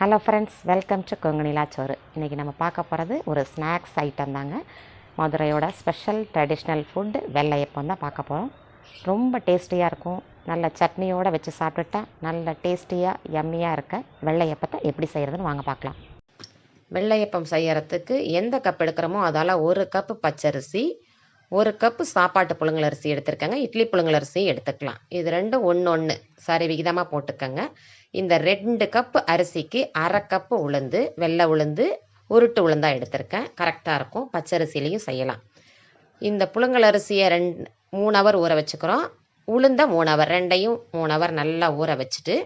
Hello ஃப்ரெண்ட்ஸ், welcome to Kongu Nila Soru. இன்றைக்கி நம்ம பார்க்க போகிறது ஒரு ஸ்நாக்ஸ் ஐட்டம் தாங்க. மதுரையோட ஸ்பெஷல் ட்ரெடிஷ்னல் ஃபுட்டு வெள்ளையப்பம் தான் பார்க்க போகிறோம். ரொம்ப டேஸ்டியாக இருக்கும். நல்ல சட்னியோடு வச்சு சாப்பிட்டுட்டா நல்ல டேஸ்டியாக யம்மியாக இருக்க வெள்ளையப்பத்தை எப்படி செய்கிறதுன்னு வாங்க பார்க்கலாம். வெள்ளையப்பம் செய்கிறதுக்கு எந்த கப் எடுக்கிறோமோ அதால் 1 கப்பு பச்சரிசி, 1 கப்பு சாப்பாட்டு புழுங்கலரிசி எடுத்துருக்கேங்க. இட்லி புழுங்கலரிசி எடுத்துக்கலாம். இது ரெண்டும் ஒன்று சரி விகிதமாக போட்டுக்கோங்க. இந்த 2 கப்பு அரிசிக்கு 1/2 கப்பு உளுந்து, வெள்ளை உளுந்து, உருட்டு உளுந்தாக எடுத்திருக்கேன். கரெக்டாக இருக்கும். பச்சரிசிலையும் செய்யலாம். இந்த புழுங்கலரிசியை 3 ஹவர் ஊற வச்சுக்கிறோம். உளுந்தை 3 ஹவர், ரெண்டையும் 3 ஹவர் நல்லா ஊற வச்சுட்டு,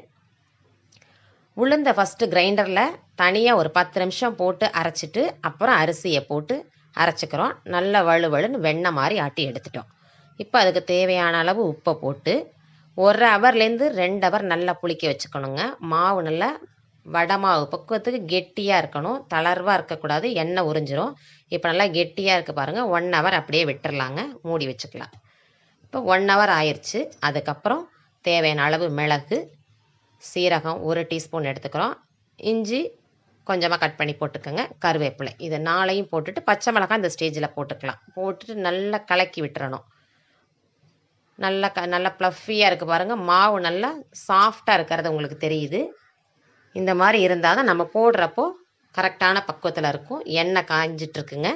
உளுந்தை ஃபஸ்ட்டு கிரைண்டரில் தனியாக ஒரு 10 நிமிஷம் போட்டு அரைச்சிட்டு அப்புறம் அரிசியை போட்டு அரைச்சிக்கிறோம். நல்லா வலுவலுன்னு வெண்ணெய் மாதிரி ஆட்டி எடுத்துட்டோம். இப்போ அதுக்கு தேவையான அளவு உப்பை போட்டு 1 ஹவர்லேருந்து 2 ஹவர் நல்லா புளிக்க வச்சுக்கணுங்க. மாவு நல்லா வடை மாவு பக்குவத்துக்கு கெட்டியாக இருக்கணும், தளர்வாக இருக்கக்கூடாது, எண்ணெய் உறிஞ்சிரும். இப்போ நல்லா கெட்டியாக இருக்குது பாருங்கள். 1 ஹவர் அப்படியே விட்டுறலாங்க, மூடி வச்சுக்கலாம். இப்போ 1 ஹவர் ஆயிடுச்சு. அதுக்கப்புறம் தேவையான அளவு மிளகு, சீரகம் 1 டீஸ்பூன் எடுத்துக்கிறோம். இஞ்சி கொஞ்சமாக கட் பண்ணி போட்டுக்கோங்க. கருவேப்பிலை இது 4ஐயும் போட்டுட்டு பச்சை மிளகாய் இந்த ஸ்டேஜில் போட்டுக்கலாம். போட்டுட்டு நல்லா கலக்கி விட்டுறணும். நல்லா ப்ளஃபியாக இருக்குது பாருங்கள். மாவு நல்லா சாஃப்டாக இருக்கிறது உங்களுக்கு தெரியுது. இந்த மாதிரி இருந்தால் தான் நம்ம போடுறப்போ கரெக்டான பக்குவத்தில் இருக்கும். எண்ணெய் காய்ஞ்சிட்ருக்குங்க.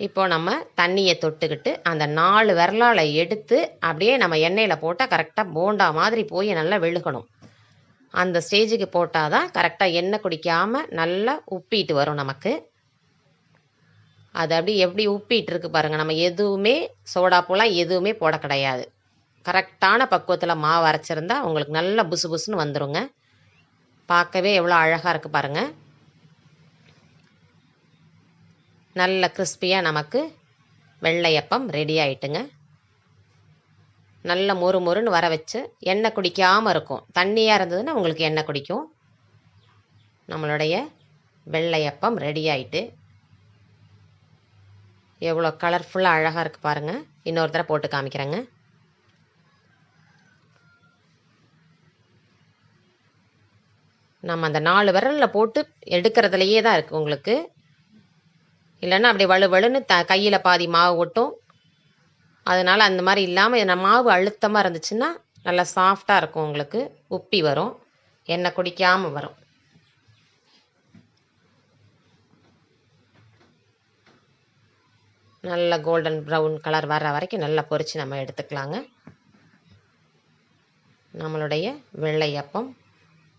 இப்போ நம்ம தண்ணியை தொட்டுக்கிட்டு அந்த 4 விரலால் எடுத்து அப்படியே நம்ம எண்ணெயில் போட்டால் கரெக்டாக போண்டா மாதிரி போய் நல்லா வெளுக்கணும். அந்த ஸ்டேஜுக்கு போட்டால் தான் கரெக்டாக எண்ணெய் குடிக்காமல் நல்லா உப்பிட்டு வரும் நமக்கு. அது அப்படி எப்படி உப்பிட்டு இருக்கு பாருங்கள். நம்ம எதுவுமே சோடா போலாம் எதுவுமே போட கிடையாது. கரெக்டான பக்குவத்தில் மாவு அரைச்சிருந்தா உங்களுக்கு நல்லா புசு புசுன்னு வந்துடுங்க. பார்க்கவே எவ்வளோ அழகாக இருக்குது பாருங்கள். நல்ல கிறிஸ்பியாக நமக்கு வெள்ளையப்பம் ரெடி ஆயிட்டுங்க. நல்ல மொறு மொறுன்னு வர வச்சு எண்ணெய் குடிக்காமல் இருக்கும். தண்ணியாக இருந்ததுன்னா உங்களுக்கு எண்ணெய் குடிக்கும். நம்மளுடைய வெள்ளையப்பம் ரெடி ஆயிட்டு எவ்வளோ கலர்ஃபுல்லாக அழகாக இருக்குது பாருங்கள். இன்னொரு தடவை போட்டு காமிக்கிறேங்க. நம்ம அந்த 4 விரலில் போட்டு எடுக்கிறதுலையே தான் இருக்குது உங்களுக்கு. இல்லைன்னா அப்படி வலுவலுன்னு கையில் பாதி மாவு ஒட்டும். அதனால் அந்த மாதிரி இல்லாமல் மாவு அழுத்தமாக இருந்துச்சுன்னா நல்லா சாஃப்டாக இருக்கும். உங்களுக்கு உப்பி வரும், எண்ணெய் குடிக்காமல் வரும். நல்ல கோல்டன் ப்ரௌன் கலர் வர்ற வரைக்கும் நல்லா பொரித்து நம்ம எடுத்துக்கலாங்க. நம்மளுடைய வெள்ளையப்பம்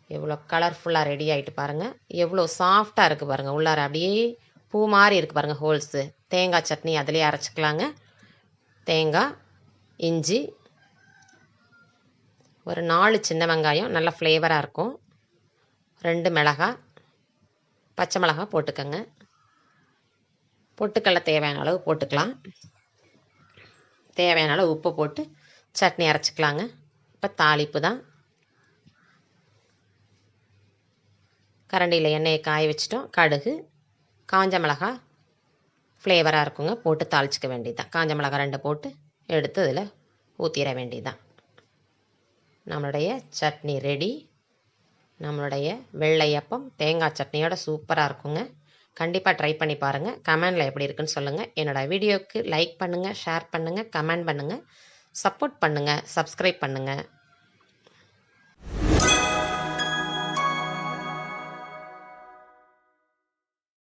எவ்வளோ கலர்ஃபுல்லாக ரெடி ஆகிட்டு பாருங்கள். எவ்வளோ சாஃப்டாக இருக்குது பாருங்கள். உள்ளார அப்படியே பூ மாதிரி இருக்குது பாருங்கள் ஹோல்ஸு. தேங்காய் சட்னி அதிலே அரைச்சிக்கலாங்க. தேங்காய், இஞ்சி, ஒரு 4 சின்ன வெங்காயம் நல்லா ஃப்ளேவராக இருக்கும். 2 மிளகாய், பச்சை மிளகாய் போட்டுக்கோங்க. பொட்டுக்கடலை தேவையான அளவு போட்டுக்கலாம். தேவையான அளவு உப்பு போட்டு சட்னி அரைச்சிக்கலாங்க. இப்போ தாளிப்பு தான். கரண்டியில் எண்ணெயை காய வச்சிட்டோம். கடுகு, காஞ்ச மிளகாய் ஃப்ளேவராக இருக்குங்க, போட்டு தாளிச்சிக்க வேண்டியதுதான். காஞ்ச மிளகாய் 2 போட்டு எடுத்து இதில் ஊற்றிட வேண்டியதுதான். நம்மளுடைய சட்னி ரெடி. நம்மளுடைய வெள்ளையப்பம் தேங்காய் சட்னியோட சூப்பராக இருக்குங்க. கண்டிப்பாக ட்ரை பண்ணி பாருங்கள். கமெண்டில் எப்படி இருக்குன்னு சொல்லுங்கள். என்னோடய வீடியோவுக்கு லைக் பண்ணுங்கள், ஷேர் பண்ணுங்கள், கமெண்ட் பண்ணுங்கள், சப்போர்ட் பண்ணுங்கள், சப்ஸ்கிரைப் பண்ணுங்கள்.